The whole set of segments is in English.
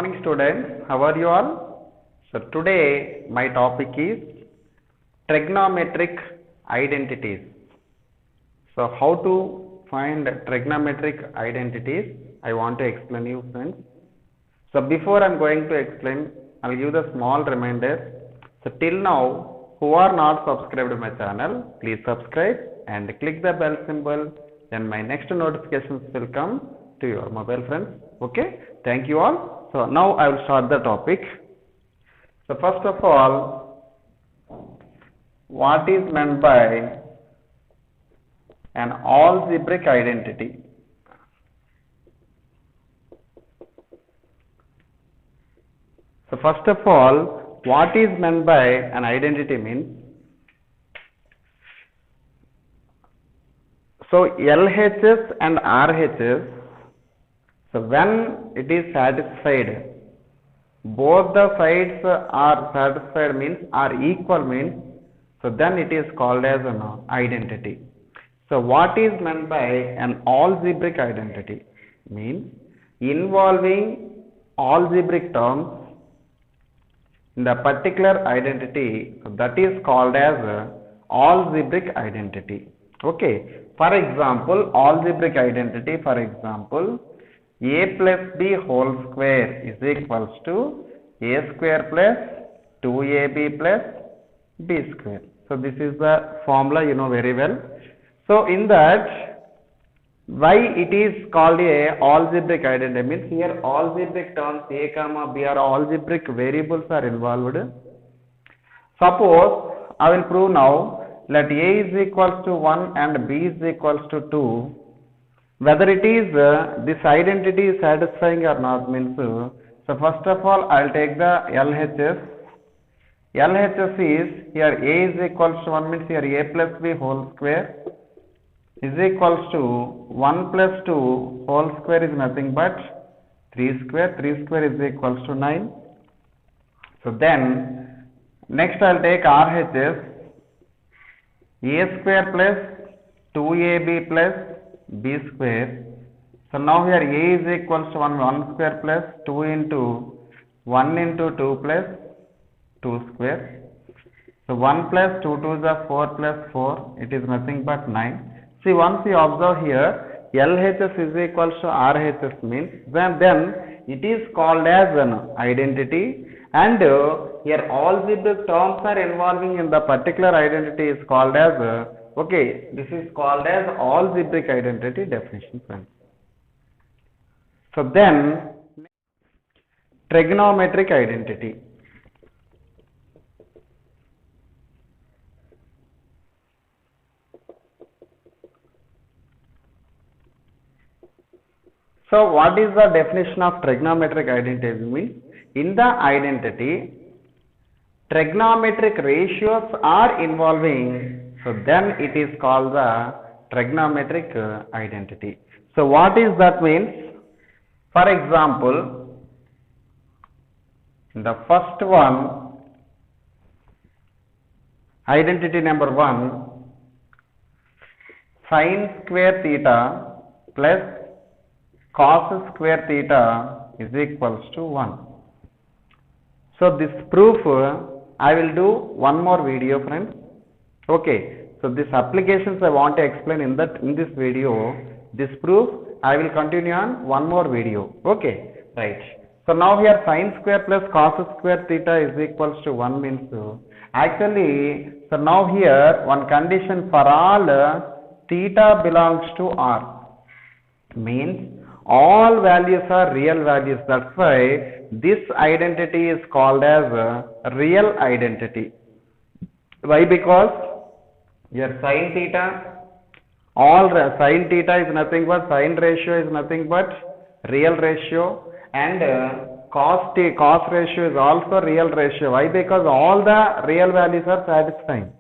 morning students, how are you all? So today my topic is trigonometric identities. So how to find trigonometric identities, I want to explain you friends. So before I am going to explain, I will give the small reminder. So till now, who are not subscribed to my channel, please subscribe and click the bell symbol, then my next notifications will come to your mobile friends. Okay, thank you all. So now I will start the topic. So first of all, what is meant by an algebraic identity? So first of all, what is meant by an identity means, so LHS and RHS, so when it is satisfied, both the sides are satisfied means are equal means, so then it is called as an identity. So what is meant by an algebraic identity means involving algebraic terms in the particular identity, that is called as algebraic identity. Okay, for example, algebraic identity, for example, a plus b whole square is equals to a square plus 2ab plus b square. So this is the formula you know very well. So in that, why it is called a algebraic identity means here algebraic terms a comma b are algebraic variables are involved. Suppose I will prove now, let a is equals to 1 and b is equals to 2. Whether it is this identity is satisfying or not means, so first of all I will take the LHS. LHS is here a is equals to 1 means here a plus b whole square is equals to 1 plus 2 whole square is nothing but 3 square. 3 square is equals to 9. So then next I will take RHS, a square plus 2ab plus b square. So now here a is equals to 1 square plus 2 into 1 into 2 plus 2 square. So 1 plus 2 2 is 4 plus 4, it is nothing but 9. See, once you observe here, LHS is equals to RHS means then it is called as an identity, and here algebraic terms are involving in the particular identity is called as okay, this is called as algebraic identity definition friends. So then trigonometric identity. So what is the definition of trigonometric identity means? In the identity, trigonometric ratios are involving, so then it is called the trigonometric identity. So what is that means? For example, the first one, identity number 1, sin square theta plus cos square theta is equals to 1. So this proof I will do one more video friends. Okay, so this applications I want to explain in this video. This proof I will continue on one more video. Okay, right. So now here sin square plus cos square theta is equals to 1 means actually, so now here one condition for all theta belongs to R means all values are real values. That's why this identity is called as a real identity. Why? Because your sin theta, all sin theta is nothing but sin ratio is nothing but real ratio, and cos ratio is also real ratio. Why? Because all the real values are satisfying.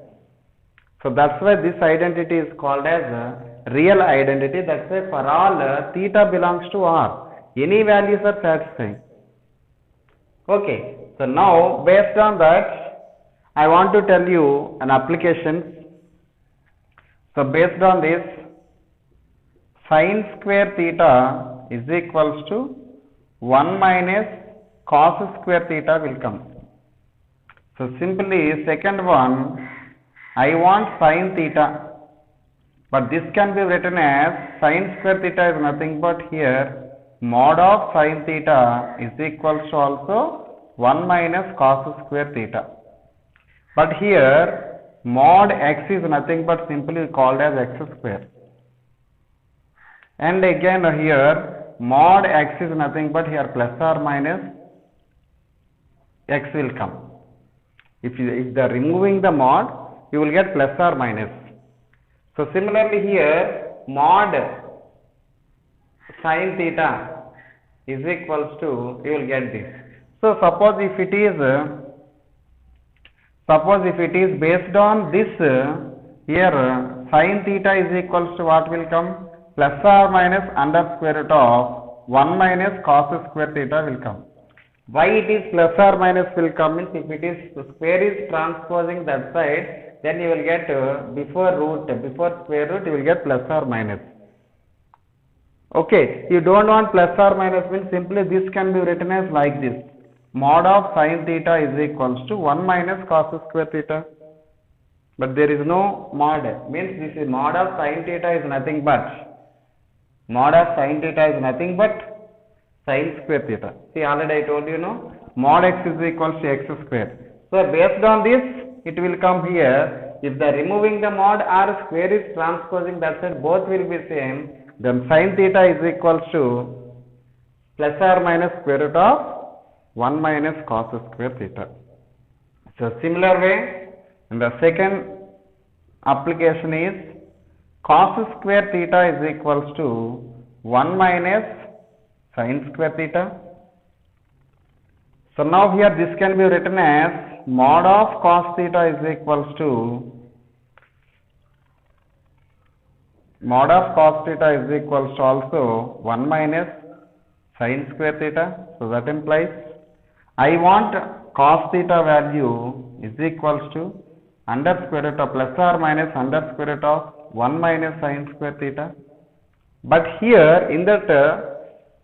So that's why this identity is called as a real identity. That's why for all theta belongs to R, any values are satisfying. Okay, so now based on that I want to tell you an application. So based on this, sin square theta is equals to 1 minus cos square theta will come. So simply second one, I want sin theta, but this can be written as sin square theta is nothing but here mod of sin theta is equals to also 1 minus cos square theta. But here mod x is nothing but simply called as x square. And again here mod x is nothing but here plus or minus x will come. If they are removing the mod, you will get plus or minus. So similarly here mod sin theta is equals to, you will get this. So suppose if it is based on this here sin theta is equals to what will come? Plus or minus under square root of 1 minus cos square theta will come. Why it is plus or minus will come means if it is the square is transposing that side, then you will get before square root you will get plus or minus. Okay, you don't want plus or minus means simply this can be written as like this. Mod of sin theta is equals to 1 minus cos square theta. But there is no mod, means this is mod of sin theta is nothing but sin square theta. See, already I told you, no, mod x is equals to x square. So based on this, it will come here. If the removing the mod or square is transposing that side, both will be same. Then sin theta is equals to plus or minus square root of 1 minus cos square theta. So similar way, and the second application is cos square theta is equals to 1 minus sin square theta. So now here this can be written as mod of cos theta is equals to also 1 minus sin square theta. So that implies I want cos theta value is equals to under square root of plus or minus under square root of 1 minus sin square theta. But here in that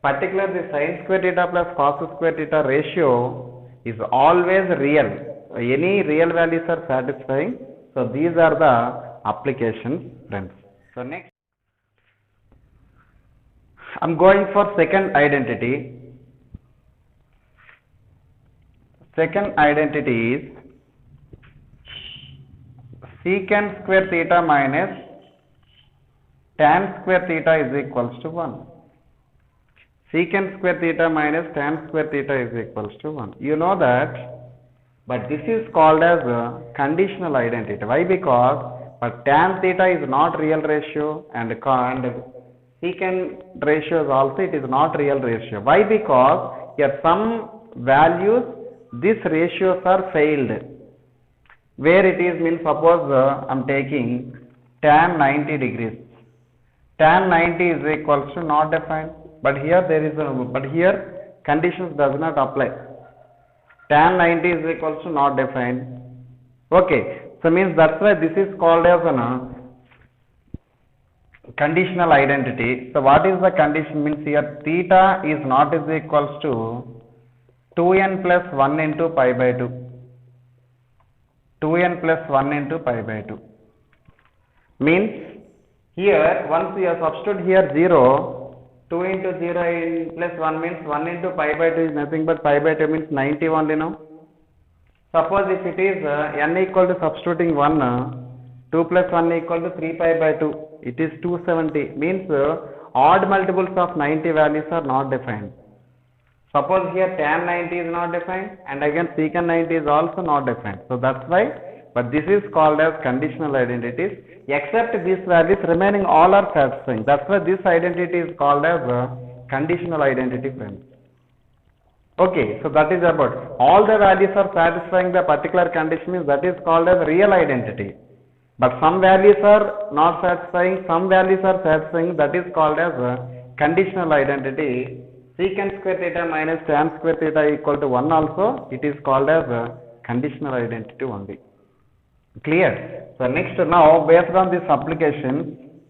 particular the sin square theta plus cos square theta ratio is always real. Any real values are satisfying. So these are the applications, friends. So next, I am going for second identity. Second identity is secant square theta minus tan square theta is equals to 1. Secant square theta minus tan square theta is equals to 1. You know that, but this is called as a conditional identity. Why? Because but tan theta is not real ratio and secant ratio is also it is not real ratio. Why? Because here some values these ratios are failed. Where it is means suppose I am taking tan 90 degrees. Tan 90 is equals to not defined. But here there is here conditions does not apply. Tan 90 is equals to not defined. Okay, so means that's why this is called as a conditional identity. So what is the condition means here theta is not is equals to 2n plus 1 into pi by 2. 2n plus 1 into pi by 2 means here once you have substituted here 0, 2 into 0 plus 1 means 1 into pi by 2 is nothing but pi by 2 means 90 only now. Suppose if it is n equal to substituting 1, 2 plus 1 equal to 3 pi by 2, it is 270 means odd multiples of 90 values are not defined. Suppose here tan 90 is not defined and again secant 90 is also not defined. So that's why, but this is called as conditional identities except these values remaining all are satisfying. That's why this identity is called as a conditional identity, friends. Okay, so that is about all the values are satisfying the particular condition is that is called as real identity. But some values are not satisfying, some values are satisfying, that is called as a conditional identity. Secant square theta minus tan square theta equal to 1 also, it is called as a conditional identity only. Clear? So next now based on this application,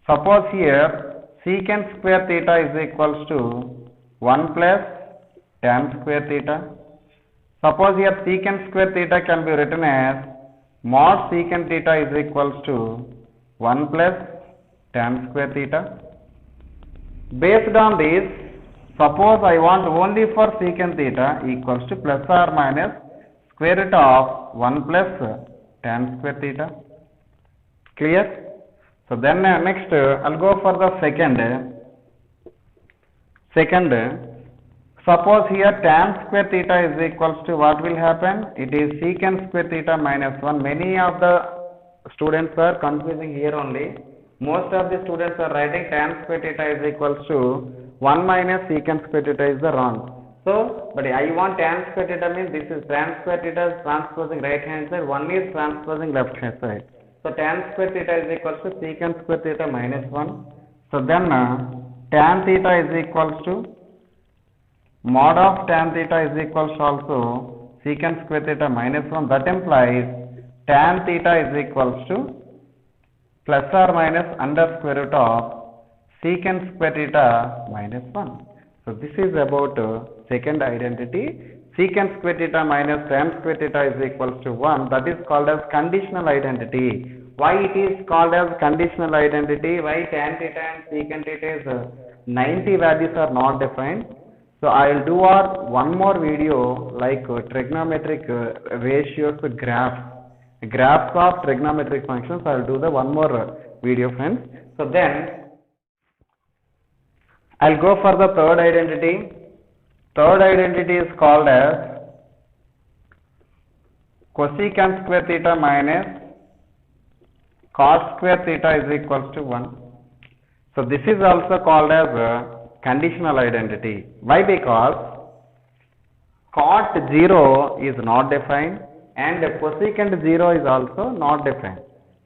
suppose here secant square theta is equals to 1 plus tan square theta. Suppose here secant square theta can be written as mod secant theta is equals to 1 plus tan square theta. Based on this, suppose I want only for secant theta equals to plus or minus square root of 1 plus tan square theta. Clear? So then next I'll go for the second. Suppose here tan square theta is equals to what will happen? It is secant square theta minus 1. Many of the students are confusing here only. Most of the students are writing tan square theta is equals to 1 minus secant square theta is the wrong. So, but I want tan square theta means this is tan square theta is transposing right hand side, 1 is transposing left hand side. So, tan square theta is equals to secant square theta minus 1. So, then tan theta is equals to mod of tan theta is equals to also secant square theta minus 1. That implies tan theta is equals to plus or minus under square root of secant square theta minus 1. So, this is about second identity. Secant square theta minus tan square theta is equals to 1. That is called as conditional identity. Why it is called as conditional identity? Why tan theta and secant theta is 90 values are not defined? So, I will do one more video like trigonometric ratios graphs of trigonometric functions. I will do the one more video, friends. So, then I will go for the third identity. Third identity is called as cosecant square theta minus cos square theta is equals to 1. So, this is also called as conditional identity. Why? Because cot 0 is not defined and cosecant 0 is also not defined.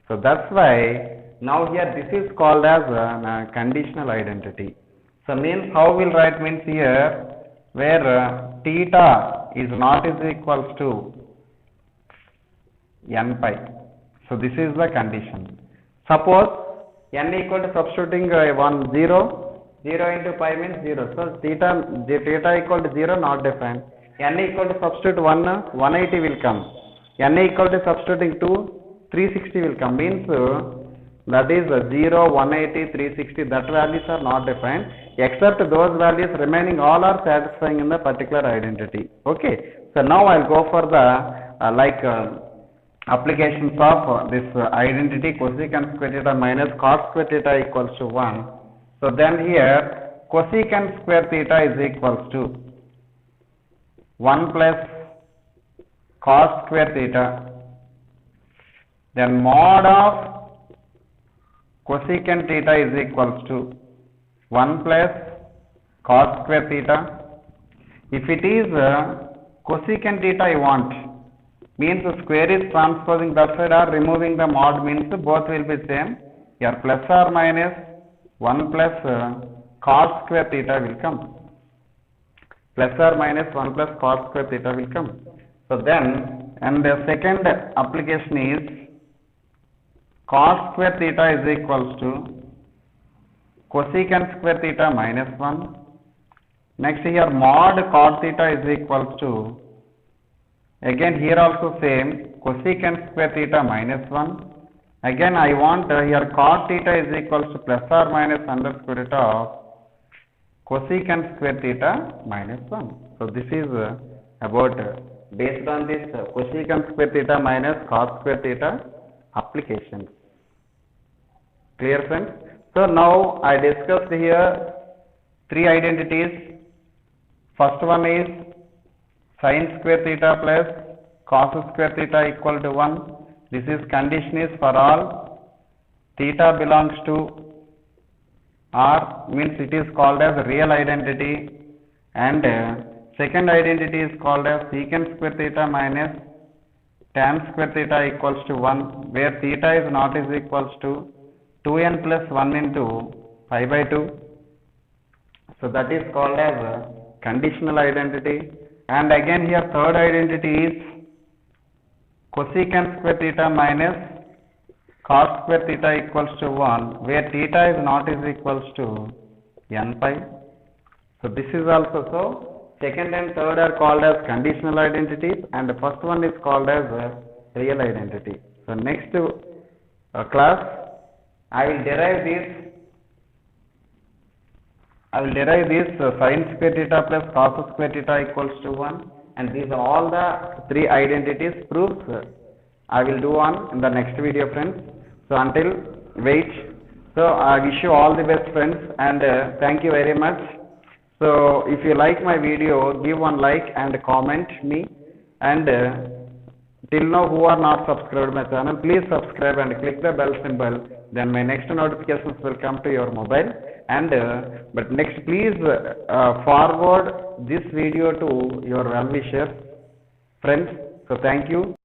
So, that's why now here this is called as a conditional identity. So, means how we'll write means here where theta is not is equals to n pi. So, this is the condition. Suppose n equal to substituting 1 0 into pi means 0. So, theta equal to 0 not defined. N equal to substitute 1 180 will come. N equal to substituting 2 360 will come. Means that is 0 180 360 that values are not defined except those values remaining all are satisfying in the particular identity. Okay. So, now I will go for the applications of this identity cosecant square theta minus cos square theta equals to 1. So, then here cosecant square theta is equals to 1 plus cos square theta, then mod of cosecant theta is equals to 1 plus cos square theta. If it is cosecant theta I want, means the square is transposing that side or removing the mod means both will be same. Here plus or minus 1 plus cos square theta will come. Plus or minus 1 plus cos square theta will come. So, then and the second application is cos square theta is equals to cosecant square theta minus 1. Next here mod cot theta is equals to, again here also same cosecant square theta minus 1. Again I want here cot theta is equals to plus or minus under square root of cosecant square theta minus 1. So, this is about based on this cosecant square theta minus cos square theta applications. Clear, friends? So, now I discussed here three identities. First one is sin square theta plus cos square theta equal to 1. This is condition is for all theta belongs to R, means it is called as real identity, and second identity is called as secant square theta minus tan square theta equals to 1, where theta is not is equals to 2n plus 1 into pi by 2. So, that is called as a conditional identity. And again here third identity is cosecant square theta minus cos square theta equals to 1, where theta is not is equals to n pi. So, this is also so second and third are called as conditional identities, and the first one is called as real identity. So next class, I will derive this sin square theta plus cos square theta equals to 1, and these are all the three identities proofs I will do on in the next video, friends. So until wait. So I wish you all the best, friends, and thank you very much. So if you like my video, give one like and comment me, and till now who are not subscribed my channel, please subscribe and click the bell symbol, then my next notifications will come to your mobile. And but next, please forward this video to your well wishers, friends. So thank you.